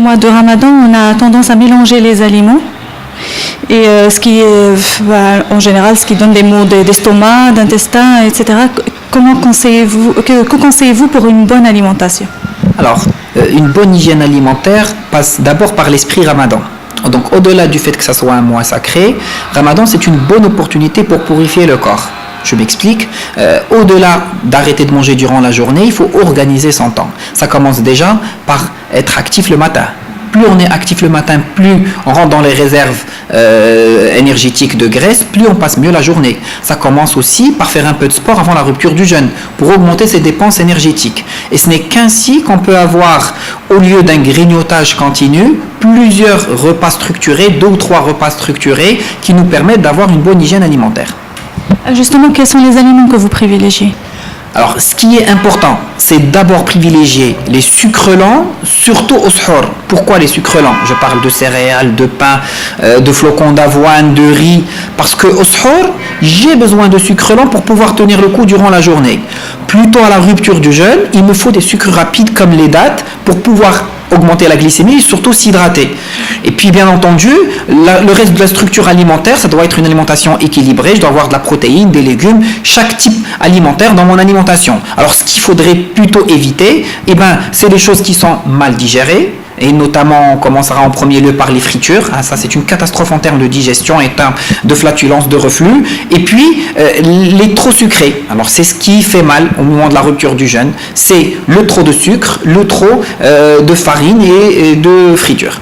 mois de Ramadan, on a tendance à mélanger les aliments. Et en général, ce qui donne des maux d'estomac, d'intestin, etc. Que conseillez-vous pour une bonne alimentation? Alors, une bonne hygiène alimentaire passe d'abord par l'esprit Ramadan. Donc, au-delà du fait que ça soit un mois sacré, Ramadan, c'est une bonne opportunité pour purifier le corps. Je m'explique. Au-delà d'arrêter de manger durant la journée, il faut organiser son temps. Ça commence déjà par être actif le matin. Plus on est actif le matin, plus on rentre dans les réserves énergétiques de graisse, plus on passe mieux la journée. Ça commence aussi par faire un peu de sport avant la rupture du jeûne, pour augmenter ses dépenses énergétiques. Et ce n'est qu'ainsi qu'on peut avoir, au lieu d'un grignotage continu, plusieurs repas structurés, 2 ou 3 repas structurés, qui nous permettent d'avoir une bonne hygiène alimentaire. Justement, quels sont les aliments que vous privilégiez? Alors, ce qui est important, c'est d'abord privilégier les sucres lents, surtout au suhoor. Pourquoi les sucres lents? Je parle de céréales, de pain, de flocons d'avoine, de riz. Parce qu'au suhoor, j'ai besoin de sucres lents pour pouvoir tenir le coup durant la journée. Plutôt à la rupture du jeûne, il me faut des sucres rapides comme les dattes pour pouvoir augmenter la glycémie et surtout s'hydrater. Et puis bien entendu, le reste de la structure alimentaire, ça doit être une alimentation équilibrée, je dois avoir de la protéine, des légumes, chaque type alimentaire dans mon alimentation. Alors ce qu'il faudrait plutôt éviter, c'est les choses qui sont mal digérées, et notamment on commencera en premier lieu par les fritures. Ça c'est une catastrophe en termes de digestion et de flatulence, de reflux. Et puis les trop sucrés, alors c'est ce qui fait mal au moment de la rupture du jeûne, c'est le trop de sucre, le trop de farine et de friture.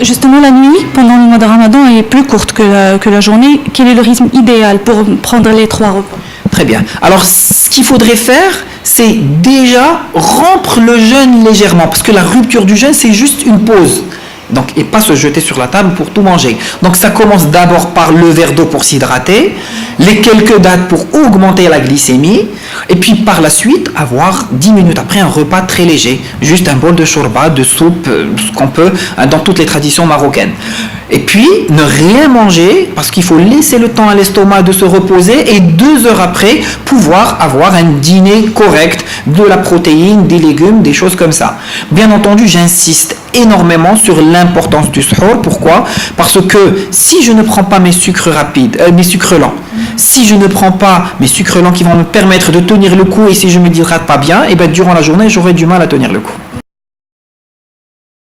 Justement, la nuit, pendant le mois de Ramadan, est plus courte que la journée. Quel est le rythme idéal pour prendre les 3 repas? Très bien. Alors, ce qu'il faudrait faire, c'est déjà rompre le jeûne légèrement, parce que la rupture du jeûne, c'est juste une pause. Donc, et pas se jeter sur la table pour tout manger. Donc, ça commence d'abord par le verre d'eau pour s'hydrater, les quelques dattes pour augmenter la glycémie, et puis par la suite, avoir 10 minutes après un repas très léger, juste un bol de shorba, de soupe, ce qu'on peut dans toutes les traditions marocaines. Et puis, ne rien manger, parce qu'il faut laisser le temps à l'estomac de se reposer, et 2 heures après, pouvoir avoir un dîner correct, de la protéine, des légumes, des choses comme ça. Bien entendu, j'insiste énormément sur l'importance du suhoor. Pourquoi? Parce que si je ne prends pas mes sucres lents, si je ne prends pas mes sucres lents qui vont me permettre de tenir le coup, et si je ne me hydrate pas bien, durant la journée, j'aurai du mal à tenir le coup.